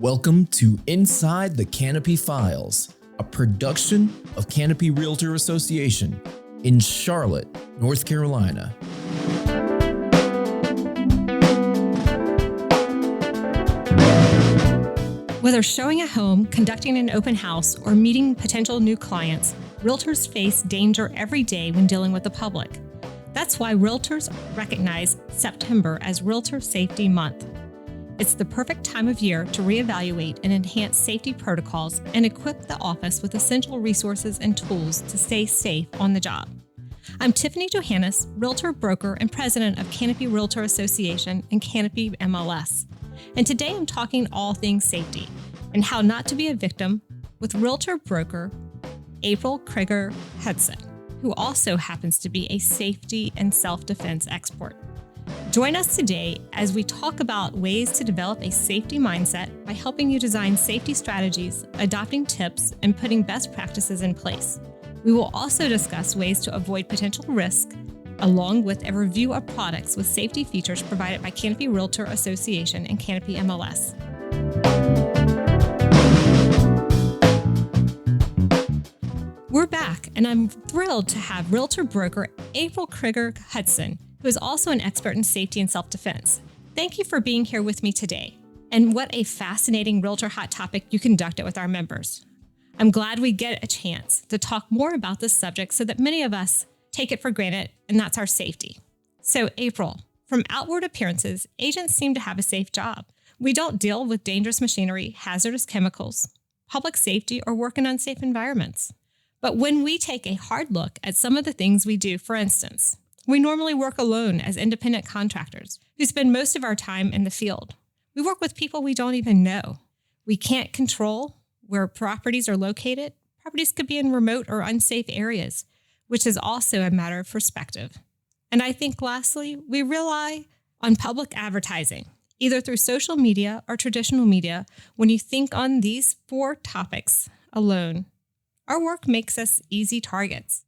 Welcome to Inside the Canopy Files, a production of Canopy Realtor Association in Charlotte, North Carolina. Whether showing a home, conducting an open house, or meeting potential new clients, realtors face danger every day when dealing with the public. That's why realtors recognize September as Realtor Safety Month. It's the perfect time of year to reevaluate and enhance safety protocols and equip the office with essential resources and tools to stay safe on the job. I'm Tiffany Johannes, realtor, broker, and president of Canopy Realtor Association and Canopy MLS. And today I'm talking all things safety and how not to be a victim with realtor broker April Crigger-Hudson, who also happens to be a safety and self-defense expert. Join us today as we talk about ways to develop a safety mindset by helping you design safety strategies, adopting tips, and putting best practices in place. We will also discuss ways to avoid potential risk, along with a review of products with safety features provided by Canopy Realtor Association and Canopy MLS. We're back, and I'm thrilled to have realtor broker April Crigger-Hudson, who is also an expert in safety and self-defense. Thank you for being here with me today. And what a fascinating realtor hot topic you conducted with our members. I'm glad we get a chance to talk more about this subject so that many of us take it for granted, and that's our safety. So April, from outward appearances, agents seem to have a safe job. We don't deal with dangerous machinery, hazardous chemicals, public safety, or work in unsafe environments. But when we take a hard look at some of the things we do, for instance, we normally work alone as independent contractors who spend most of our time in the field. We work with people we don't even know. We can't control where properties are located. Properties could be in remote or unsafe areas, which is also a matter of perspective. And I think lastly, we rely on public advertising, either through social media or traditional media. When you think on these four topics alone, our work makes us easy targets.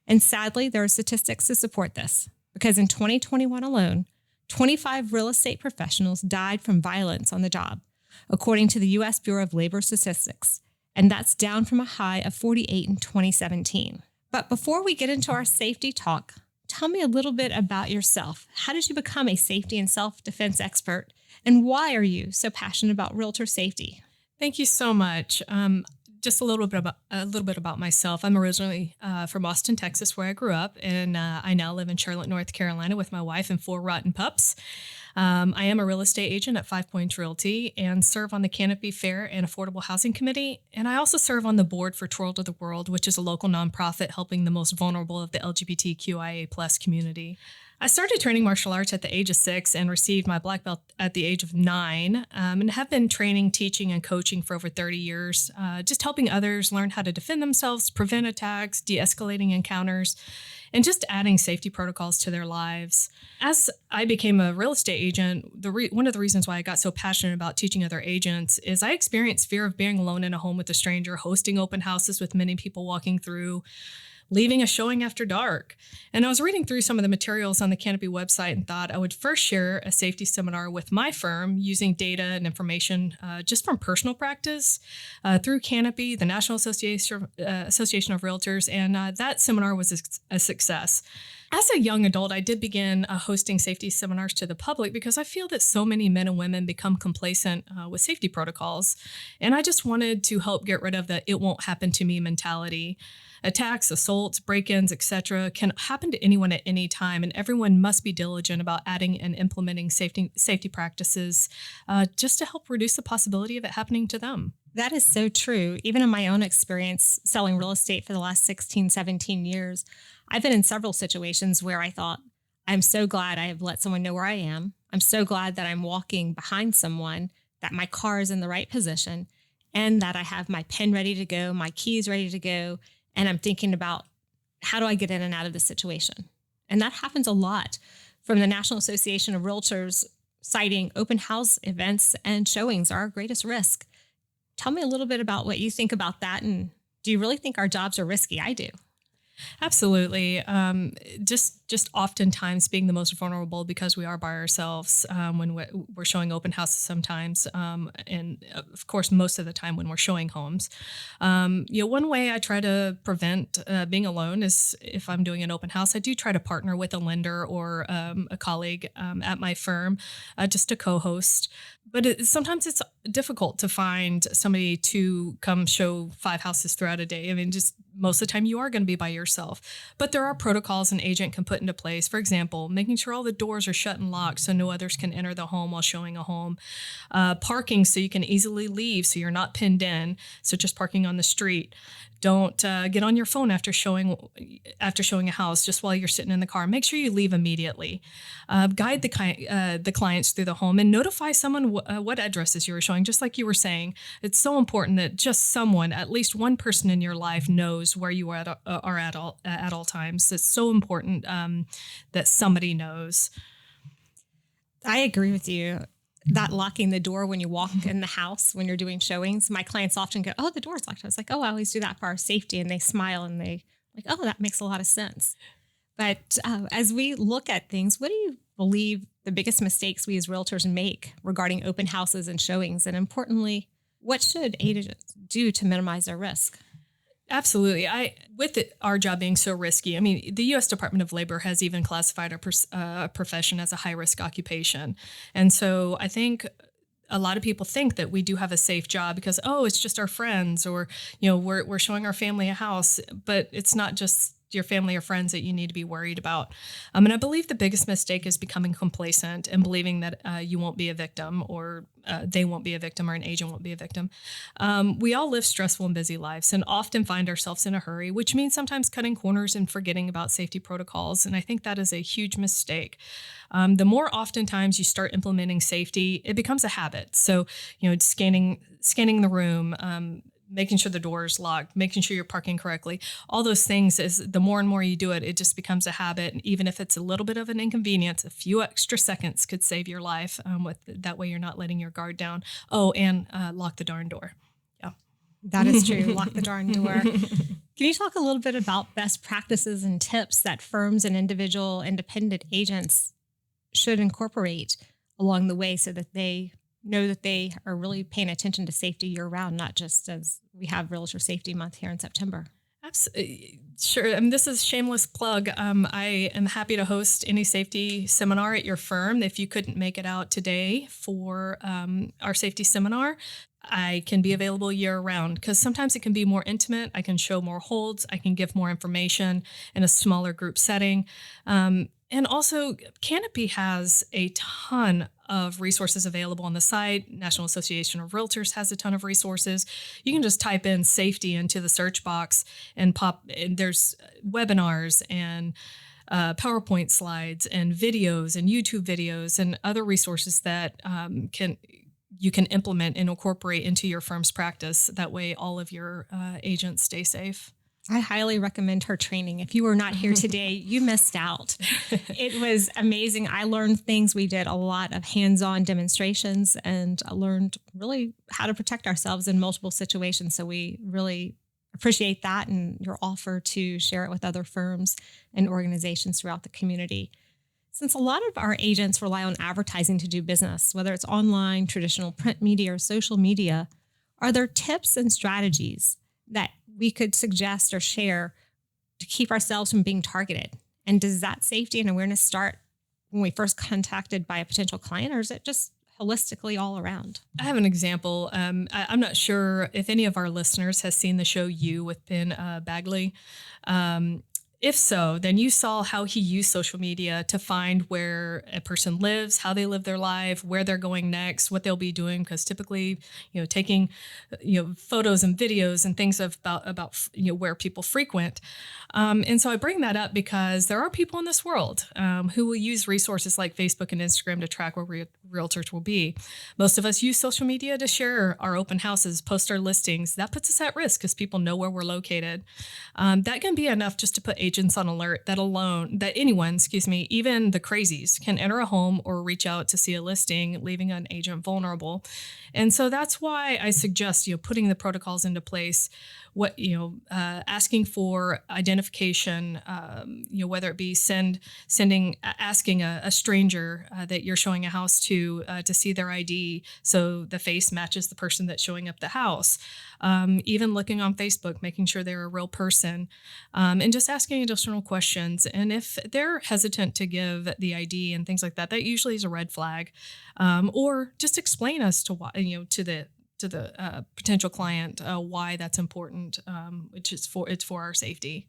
And sadly, there are statistics to support this, because in 2021 alone, 25 real estate professionals died from violence on the job, according to the U.S. Bureau of Labor Statistics, and that's down from a high of 48 in 2017. But before we get into our safety talk, tell me a little bit about yourself. How did you become a safety and self-defense expert, and why are you so passionate about realtor safety? Thank you so much. Just a little bit about myself. I'm originally from Austin, Texas, where I grew up, and I now live in Charlotte, North Carolina, with my wife and 4 rotten pups. I am a real estate agent at 5 Points Realty and serve on the Canopy Fair and Affordable Housing Committee. And I also serve on the board for Twirl to the World, which is a local nonprofit helping the most vulnerable of the LGBTQIA+ community. I started training martial arts at the age of 6 and received my black belt at the age of 9, and have been training, teaching, and coaching for over 30 years, just helping others learn how to defend themselves, prevent attacks, de-escalating encounters, and just adding safety protocols to their lives. As I became a real estate agent, one of the reasons why I got so passionate about teaching other agents is I experienced fear of being alone in a home with a stranger, hosting open houses with many people walking through, leaving a showing after dark. And I was reading through some of the materials on the Canopy website and thought I would first share a safety seminar with my firm using data and information just from personal practice through Canopy, the National Association of Realtors, and that seminar was a success. As a young adult, I did begin hosting safety seminars to the public because I feel that so many men and women become complacent with safety protocols. And I just wanted to help get rid of the "it won't happen to me" mentality. Attacks, assaults, break-ins, etc. can happen to anyone at any time, and everyone must be diligent about adding and implementing safety practices just to help reduce the possibility of it happening to them. That is so true. Even in my own experience selling real estate for the last 16, 17 years, I've been in several situations where I thought, I'm so glad I have let someone know where I am. I'm so glad that I'm walking behind someone, that my car is in the right position, and that I have my pen ready to go, my keys ready to go, and I'm thinking about how do I get in and out of this situation? And that happens a lot, from the National Association of Realtors citing open house events and showings are our greatest risk. Tell me a little bit about what you think about that, and do you really think our jobs are risky? I do. Absolutely. Just oftentimes being the most vulnerable because we are by ourselves when we're showing open houses sometimes, and of course most of the time when we're showing homes. One way I try to prevent being alone is if I'm doing an open house, I do try to partner with a lender or a colleague at my firm, just to co-host. But sometimes it's difficult to find somebody to come show 5 houses throughout a day. I mean, just most of the time you are going to be by yourself. But there are protocols an agent can put into place. For example, making sure all the doors are shut and locked so no others can enter the home while showing a home. Parking so you can easily leave so you're not pinned in. So just parking on the street. Don't get on your phone after showing a house just while you're sitting in the car. Make sure you leave immediately. Guide the clients through the home and notify someone what addresses you were showing. Just like you were saying, it's so important that just someone, at least one person in your life, knows where you are at all times. It's so important that somebody knows. I agree with you. That locking the door when you walk in the house, when you're doing showings, my clients often go, "Oh, the door's locked." I was like, "Oh, I always do that for our safety." And they smile and they like, "Oh, that makes a lot of sense." But as we look at things, what do you believe the biggest mistakes we as realtors make regarding open houses and showings? And importantly, what should agents do to minimize their risk? Absolutely. Our job being so risky, I mean, the U.S. Department of Labor has even classified our profession as a high-risk occupation. And so I think a lot of people think that we do have a safe job because, oh, it's just our friends or, we're showing our family a house, but it's not just your family or friends that you need to be worried about. And I believe the biggest mistake is becoming complacent and believing that you won't be a victim or they won't be a victim or an agent won't be a victim. We all live stressful and busy lives and often find ourselves in a hurry, which means sometimes cutting corners and forgetting about safety protocols. And I think that is a huge mistake. The more oftentimes you start implementing safety, it becomes a habit. So, scanning the room, making sure the door is locked, making sure you're parking correctly, all those things, is the more and more you do it, it just becomes a habit. And even if it's a little bit of an inconvenience, a few extra seconds could save your life. That way you're not letting your guard down. Oh, and lock the darn door. Yeah. That is true. Lock the darn door. Can you talk a little bit about best practices and tips that firms and individual independent agents should incorporate along the way so that they know that they are really paying attention to safety year round, not just as we have Realtor Safety Month here in September? Absolutely. Sure. I mean, this is a shameless plug. I am happy to host any safety seminar at your firm. If you couldn't make it out today for our safety seminar, I can be available year round because sometimes it can be more intimate. I can show more holds. I can give more information in a smaller group setting. And also, Canopy has a ton of resources available on the site. National Association of Realtors has a ton of resources. You can just type in safety into the search box and there's webinars and PowerPoint slides and videos and YouTube videos and other resources that you can implement and incorporate into your firm's practice. That way all of your agents stay safe. I highly recommend her training. If you were not here today, you missed out. It was amazing. I learned things. We did a lot of hands-on demonstrations, and I learned really how to protect ourselves in multiple situations. So we really appreciate that and your offer to share it with other firms and organizations throughout the community. Since a lot of our agents rely on advertising to do business, whether it's online, traditional print media, or social media, are there tips and strategies that we could suggest or share to keep ourselves from being targeted? And does that safety and awareness start when we first contacted by a potential client, or is it just holistically all around? I have an example. I'm not sure if any of our listeners has seen the show You with Ben Bagley. If so, then you saw how he used social media to find where a person lives, how they live their life, where they're going next, what they'll be doing. Because typically, taking, photos and videos and things about where people frequent. And so I bring that up because there are people in this world who will use resources like Facebook and Instagram to track where realtors will be. Most of us use social media to share our open houses, post our listings. That puts us at risk because people know where we're located. That can be enough just to put agents on alert that anyone, even the crazies, can enter a home or reach out to see a listing, leaving an agent vulnerable. And so that's why I suggest, putting the protocols into place, asking for identification, whether it be asking a stranger that you're showing a house to see their ID so the face matches the person that's showing up the house. Even looking on Facebook, making sure they're a real person, and just asking additional questions. And if they're hesitant to give the ID and things like that, that usually is a red flag. Or just explain as to why, to the potential client why that's important, which is for our safety.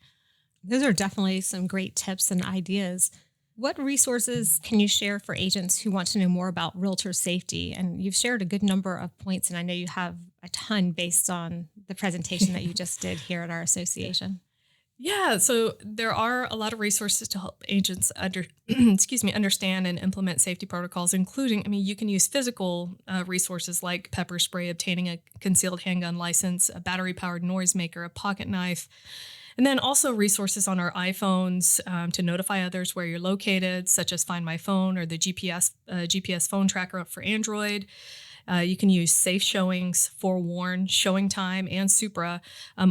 Those are definitely some great tips and ideas. What resources can you share for agents who want to know more about realtor safety? And you've shared a good number of points, and I know you have a ton based on the presentation that you just did here at our association. Yeah, so there are a lot of resources to help agents understand and implement safety protocols, including, you can use physical resources like pepper spray, obtaining a concealed handgun license, a battery-powered noisemaker, a pocket knife, and then also resources on our iPhones to notify others where you're located, such as Find My Phone or the GPS phone tracker for Android. You can use Safe Showings, Forewarn, Showing Time, and Supra.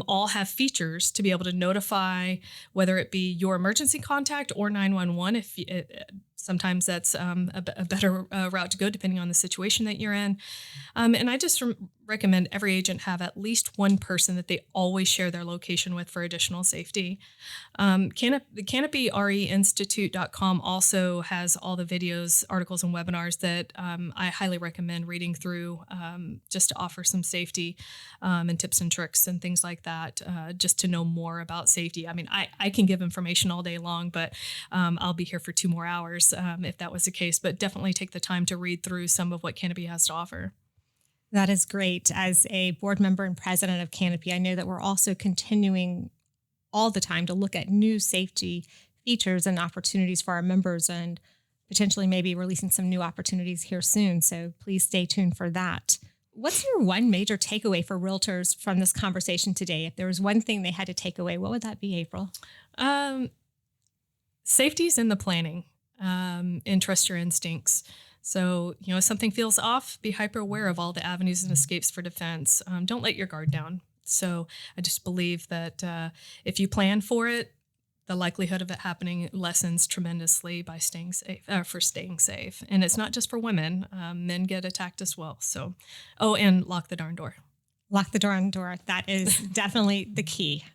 All have features to be able to notify whether it be your emergency contact or 911. Sometimes that's a better route to go depending on the situation that you're in. And I just recommend every agent have at least one person that they always share their location with for additional safety. The CanopyREInstitute.com also has all the videos, articles, and webinars that I highly recommend reading through just to offer some safety and tips and tricks and things like that, just to know more about safety. I can give information all day long, but I'll be here for 2 more hours if that was the case. But definitely take the time to read through some of what Canopy has to offer. That is great. As a board member and president of Canopy, I know that we're also continuing all the time to look at new safety features and opportunities for our members, and potentially maybe releasing some new opportunities here soon. So please stay tuned for that. What's your one major takeaway for realtors from this conversation today? If there was one thing they had to take away, what would that be, April? Safety's in the planning, and trust your instincts. So, if something feels off, be hyper aware of all the avenues and escapes for defense. Don't let your guard down. So I just believe that if you plan for it, the likelihood of it happening lessens tremendously by staying safe. And it's not just for women. Men get attacked as well. So, and lock the darn door. Lock the darn door. That is definitely the key.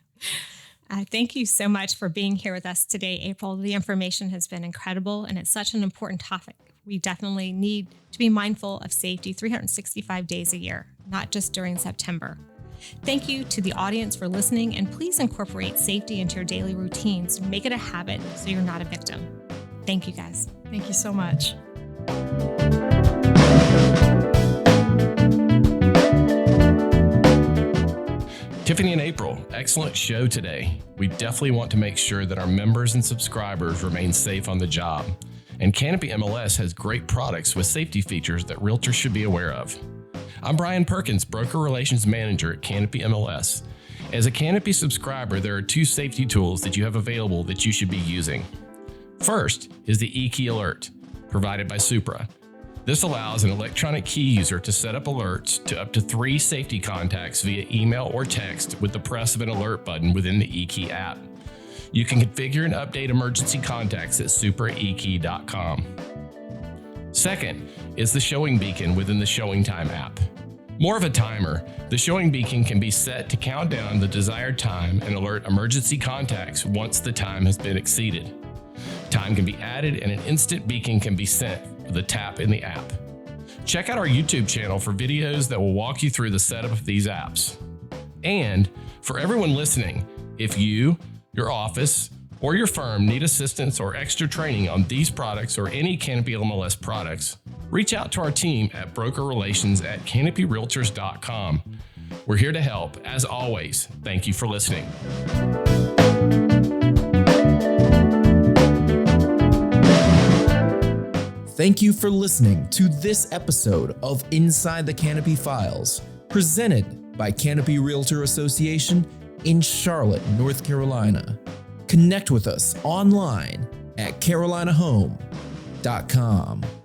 Thank you so much for being here with us today, April. The information has been incredible, and it's such an important topic. We definitely need to be mindful of safety 365 days a year, not just during September. Thank you to the audience for listening, and please incorporate safety into your daily routines. Make it a habit so you're not a victim. Thank you, guys. Thank you so much. Tiffany and April, excellent show today. We definitely want to make sure that our members and subscribers remain safe on the job. And Canopy MLS has great products with safety features that realtors should be aware of. I'm Brian Perkins, Broker Relations Manager at Canopy MLS. As a Canopy subscriber, there are 2 safety tools that you have available that you should be using. First is the eKey Alert, provided by Supra. This allows an electronic key user to set up alerts to up to 3 safety contacts via email or text with the press of an alert button within the eKey app. You can configure and update emergency contacts at supraekey.com. Second is the Showing Beacon within the Showing Time app. More of a timer, the Showing Beacon can be set to count down the desired time and alert emergency contacts once the time has been exceeded. Time can be added and an instant beacon can be sent with a tap in the app. Check out our YouTube channel for videos that will walk you through the setup of these apps. And for everyone listening, if you, your office, or your firm need assistance or extra training on these products or any Canopy MLS products, reach out to our team at brokerrelations@canopyrealtors.com. We're here to help. As always, thank you for listening. Thank you for listening to this episode of Inside the Canopy Files, presented by Canopy Realtor Association in Charlotte, North Carolina. connect with us online at carolinahome.com.